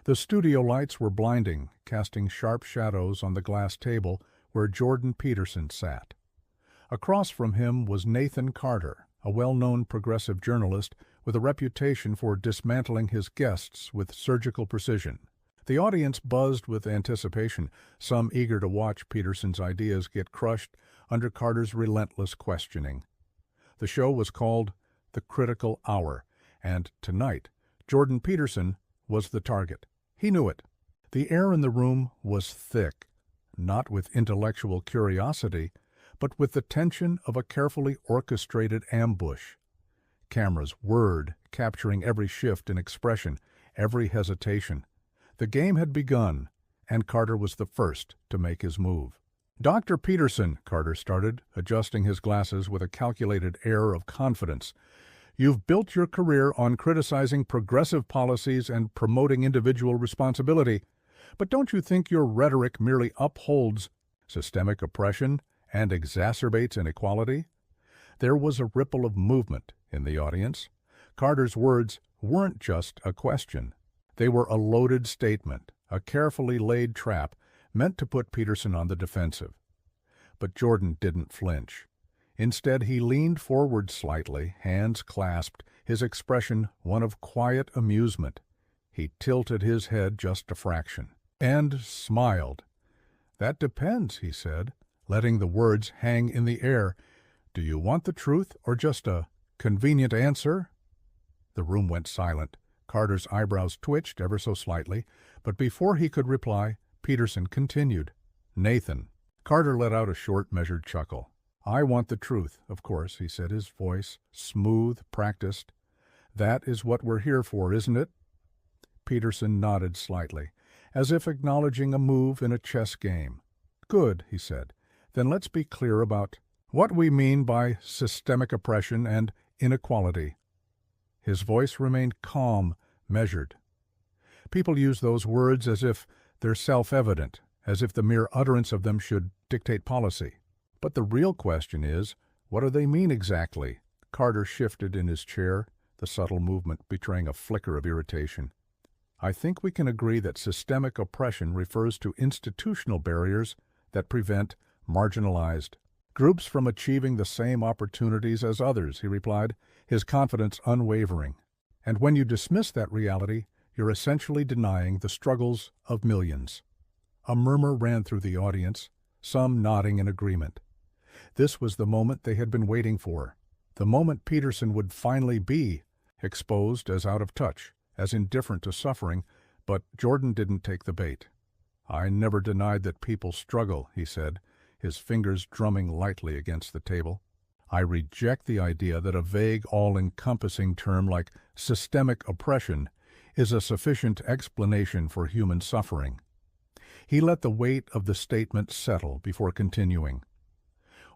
The studio lights were blinding, casting sharp shadows on the glass table where Jordan Peterson sat. Across from him was Nathan Carter, a well-known progressive journalist with a reputation for dismantling his guests with surgical precision. The audience buzzed with anticipation, some eager to watch Peterson's ideas get crushed under Carter's relentless questioning. The show was called The Critical Hour, and tonight, Jordan Peterson was the target. He knew it. The air in the room was thick, not with intellectual curiosity, but with the tension of a carefully orchestrated ambush. Cameras whirred, capturing every shift in expression, every hesitation. The game had begun, and Carter was the first to make his move. "Dr. Peterson," Carter started, adjusting his glasses with a calculated air of confidence, "you've built your career on criticizing progressive policies and promoting individual responsibility. But don't you think your rhetoric merely upholds systemic oppression and exacerbates inequality?" There was a ripple of movement in the audience. Carter's words weren't just a question. They were a loaded statement, a carefully laid trap meant to put Peterson on the defensive. But Jordan didn't flinch. Instead, he leaned forward slightly, hands clasped, his expression one of quiet amusement. He tilted his head just a fraction, and smiled. "That depends," he said, letting the words hang in the air. "Do you want the truth or just a convenient answer?" The room went silent. Carter's eyebrows twitched ever so slightly, but before he could reply, Peterson continued. "Nathan." Carter let out a short, measured chuckle. "I want the truth, of course," he said, his voice smooth, practiced. "That is what we're here for, isn't it?" Peterson nodded slightly, as if acknowledging a move in a chess game. "Good," he said. "Then let's be clear about what we mean by systemic oppression and inequality." His voice remained calm, measured. People use those words as if they're self-evident, as if the mere utterance of them should dictate policy. But the real question is, what do they mean exactly? Carter shifted in his chair, the subtle movement betraying a flicker of irritation. "I think we can agree that systemic oppression refers to institutional barriers that prevent marginalized groups from achieving the same opportunities as others," he replied, his confidence unwavering. "And when you dismiss that reality, you're essentially denying the struggles of millions." A murmur ran through the audience, some nodding in agreement. This was the moment they had been waiting for, the moment Peterson would finally be exposed as out of touch, as indifferent to suffering, but Jordan didn't take the bait. "I never denied that people struggle," he said, his fingers drumming lightly against the table. "I reject the idea that a vague, all-encompassing term like systemic oppression is a sufficient explanation for human suffering." He let the weight of the statement settle before continuing.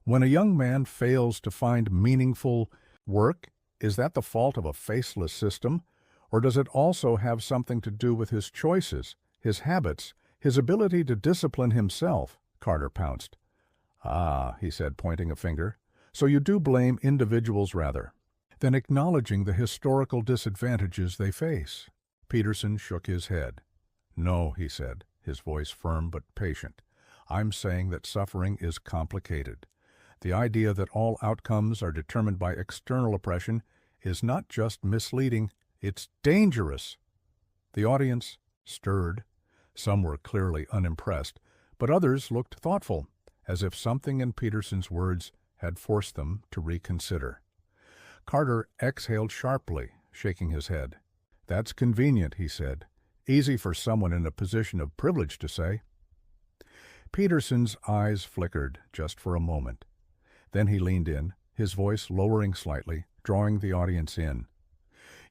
"When a young man fails to find meaningful work, is that the fault of a faceless system, or does it also have something to do with his choices, his habits, his ability to discipline himself?" Carter pounced. "Ah," he said, pointing a finger, "so you do blame individuals rather than acknowledging the historical disadvantages they face." Peterson shook his head. "No," he said, his voice firm but patient. "I'm saying that suffering is complicated. The idea that all outcomes are determined by external oppression is not just misleading, it's dangerous." The audience stirred. Some were clearly unimpressed, but others looked thoughtful, as if something in Peterson's words had forced them to reconsider. Carter exhaled sharply, shaking his head. "That's convenient," he said. "Easy for someone in a position of privilege to say." Peterson's eyes flickered just for a moment. Then he leaned in, his voice lowering slightly, drawing the audience in.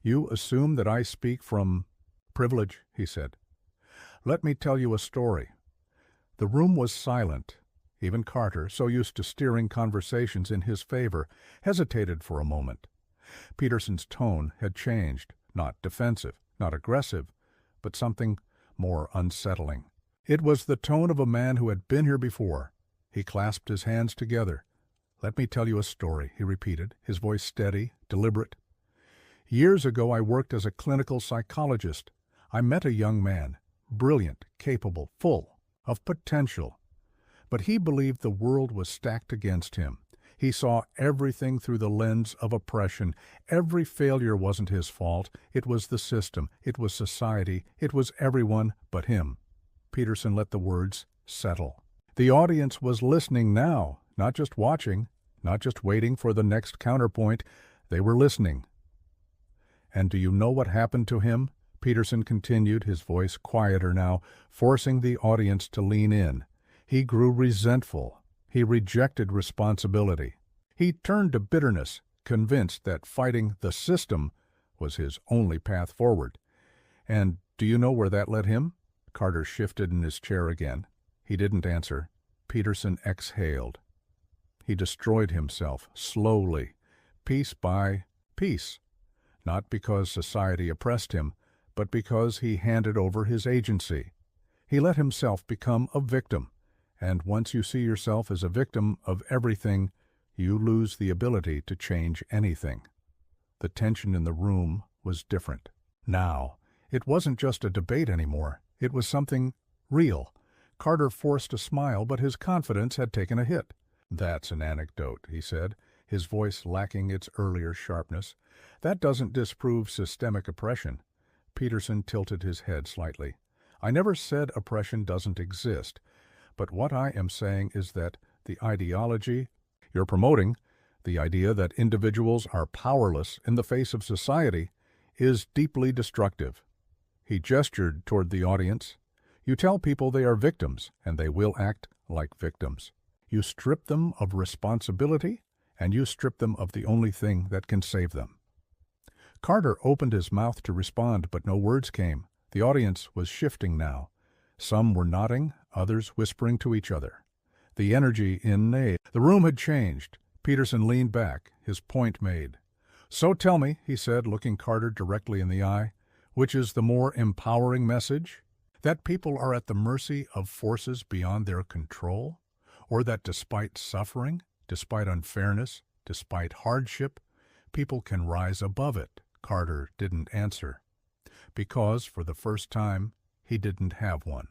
"You assume that I speak from privilege," he said. "Let me tell you a story." The room was silent. Even Carter, so used to steering conversations in his favor, hesitated for a moment. Peterson's tone had changed, not defensive, not aggressive, but something more unsettling. It was the tone of a man who had been here before. He clasped his hands together. "Let me tell you a story," he repeated, his voice steady, deliberate. "Years ago I worked as a clinical psychologist. I met a young man, brilliant, capable, full of potential. But he believed the world was stacked against him. He saw everything through the lens of oppression. Every failure wasn't his fault. It was the system. It was society. It was everyone but him. Peterson let the words settle. The audience was listening now, not just watching, not just waiting for the next counterpoint. They were listening. And do you know what happened to him? Peterson continued, his voice quieter now, forcing the audience to lean in. He grew resentful. He rejected responsibility. He turned to bitterness, convinced that fighting the system was his only path forward. And do you know where that led him? Carter shifted in his chair again. He didn't answer. Peterson exhaled. He destroyed himself, slowly, piece by piece. Not because society oppressed him, but because he handed over his agency. He let himself become a victim. And once you see yourself as a victim of everything, you lose the ability to change anything. The tension in the room was different. Now, it wasn't just a debate anymore. It was something real. Carter forced a smile, but his confidence had taken a hit. "That's an anecdote," he said, his voice lacking its earlier sharpness. "That doesn't disprove systemic oppression." Peterson tilted his head slightly. "I never said oppression doesn't exist. But what I am saying is that the ideology you're promoting, the idea that individuals are powerless in the face of society, is deeply destructive." He gestured toward the audience. "You tell people they are victims, and they will act like victims. You strip them of responsibility, and you strip them of the only thing that can save them." Carter opened his mouth to respond, but no words came. The audience was shifting now. Some were nodding, others whispering to each other. The energy in the room had changed. Peterson leaned back, his point made. "So tell me," he said, looking Carter directly in the eye, "which is the more empowering message? That people are at the mercy of forces beyond their control? Or that despite suffering, despite unfairness, despite hardship, people can rise above it?" Carter didn't answer. Because, for the first time, he didn't have one.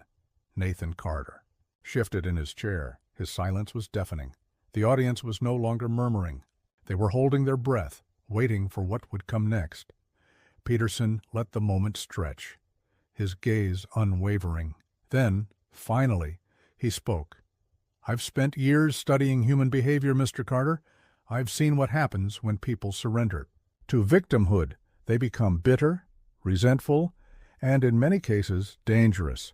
Nathan Carter shifted in his chair. His silence was deafening. The audience was no longer murmuring. They were holding their breath, waiting for what would come next. Peterson let the moment stretch, his gaze unwavering. Then, finally, he spoke. "I've spent years studying human behavior, Mr. Carter. I've seen what happens when people surrender. To victimhood, they become bitter, resentful, and in many cases dangerous,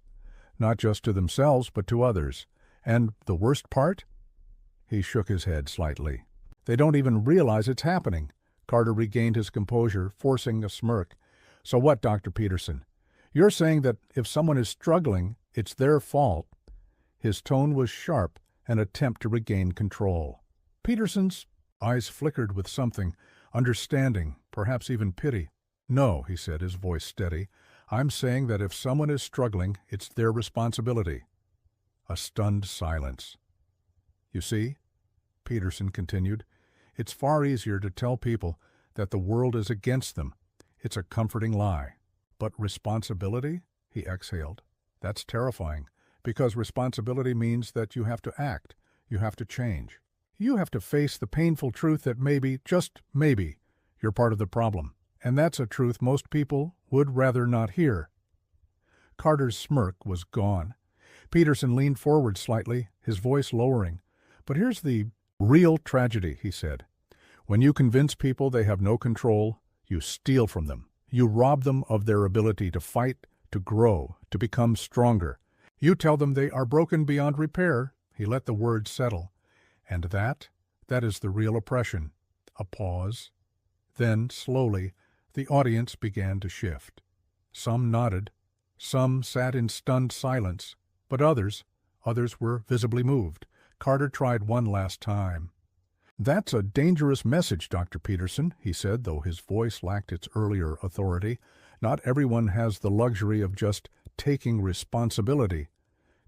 not just to themselves but to others. And the worst part?" He shook his head slightly. "They don't even realize it's happening." Carter regained his composure, forcing a smirk. "So what, Dr. Peterson? You're saying that if someone is struggling, it's their fault?" His tone was sharp, an attempt to regain control. Peterson's eyes flickered with something, understanding, perhaps even pity. "No," he said, his voice steady. "I'm saying that if someone is struggling, it's their responsibility." A stunned silence. "You see," Peterson continued, "it's far easier to tell people that the world is against them. It's a comforting lie. But responsibility?" He exhaled. "That's terrifying, because responsibility means that you have to act, you have to change. You have to face the painful truth that maybe, just maybe, you're part of the problem. And that's a truth most people would rather not hear." Carter's smirk was gone. Peterson leaned forward slightly, his voice lowering. "But here's the real tragedy," he said. "When you convince people they have no control, you steal from them. You rob them of their ability to fight, to grow, to become stronger. You tell them they are broken beyond repair." He let the words settle. "And that is the real oppression." A pause. Then, slowly, the audience began to shift. Some nodded. Some sat in stunned silence. But others were visibly moved. Carter tried one last time. "That's a dangerous message, Dr. Peterson," he said, though his voice lacked its earlier authority. "Not everyone has the luxury of just taking responsibility."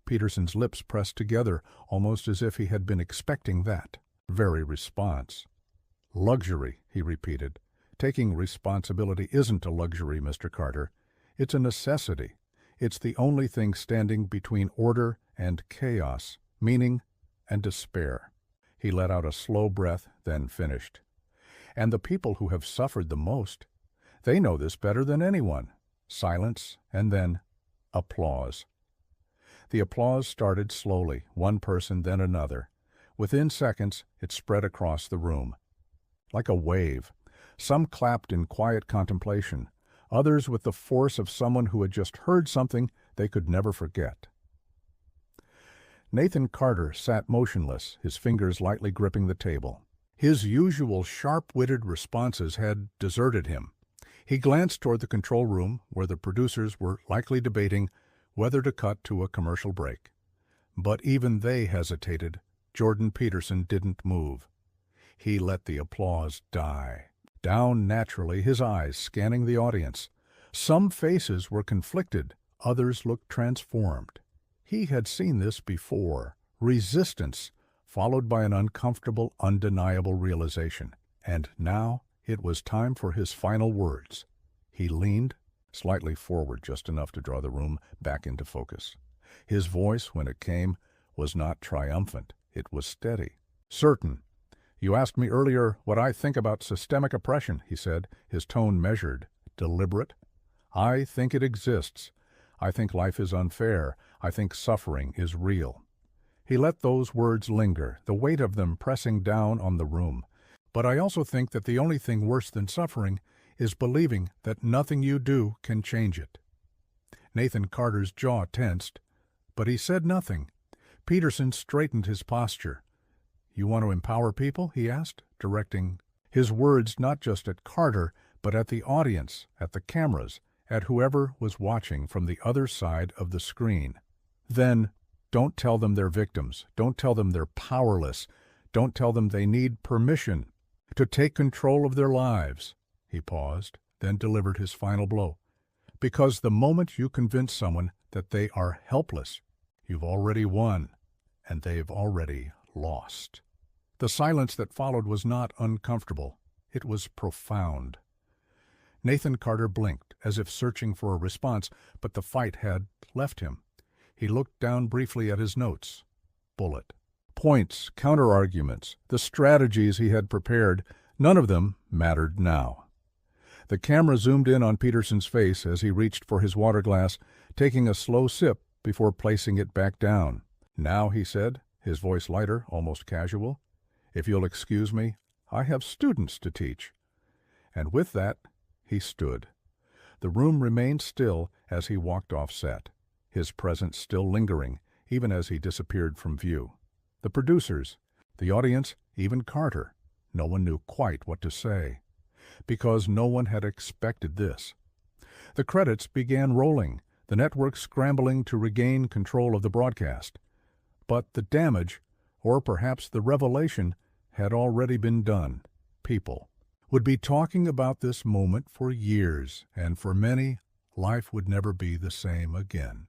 Peterson's lips pressed together, almost as if he had been expecting that very response. "Luxury," he repeated. "Taking responsibility isn't a luxury, Mr. Carter. It's a necessity. It's the only thing standing between order and chaos, meaning and despair. He let out a slow breath, then finished. And the people who have suffered the most, they know this better than anyone. Silence, and then applause. The applause started slowly, one person, then another. Within seconds, it spread across the room. Like a wave, some clapped in quiet contemplation, others with the force of someone who had just heard something they could never forget. Nathan Carter sat motionless, his fingers lightly gripping the table. His usual sharp-witted responses had deserted him. He glanced toward the control room, where the producers were likely debating whether to cut to a commercial break. But even they hesitated. Jordan Peterson didn't move. He let the applause die. Down naturally, his eyes scanning the audience. Some faces were conflicted, others looked transformed. He had seen this before. Resistance, followed by an uncomfortable, undeniable realization. And now it was time for his final words. He leaned slightly forward, just enough to draw the room back into focus. His voice, when it came, was not triumphant. It was steady, certain. "You asked me earlier what I think about systemic oppression," he said, his tone measured, deliberate. "I think it exists. I think life is unfair. I think suffering is real." He let those words linger, the weight of them pressing down on the room. "But I also think that the only thing worse than suffering is believing that nothing you do can change it." Nathan Carter's jaw tensed, but he said nothing. Peterson straightened his posture. "You want to empower people?" he asked, directing his words not just at Carter, but at the audience, at the cameras, at whoever was watching from the other side of the screen. "Then don't tell them they're victims. Don't tell them they're powerless. Don't tell them they need permission to take control of their lives." He paused, then delivered his final blow. "Because the moment you convince someone that they are helpless, you've already won, and they've already lost." The silence that followed was not uncomfortable. It was profound. Nathan Carter blinked, as if searching for a response, but the fight had left him. He looked down briefly at his notes. Bullet. Points, counter-arguments, the strategies he had prepared, none of them mattered now. The camera zoomed in on Peterson's face as he reached for his water glass, taking a slow sip before placing it back down. "Now," he said, his voice lighter, almost casual, "if you'll excuse me, I have students to teach." And with that, he stood. The room remained still as he walked off set, his presence still lingering, even as he disappeared from view. The producers, the audience, even Carter, no one knew quite what to say, because no one had expected this. The credits began rolling, the network scrambling to regain control of the broadcast. But the damage, or perhaps the revelation, had already been done. People would be talking about this moment for years, and for many, life would never be the same again.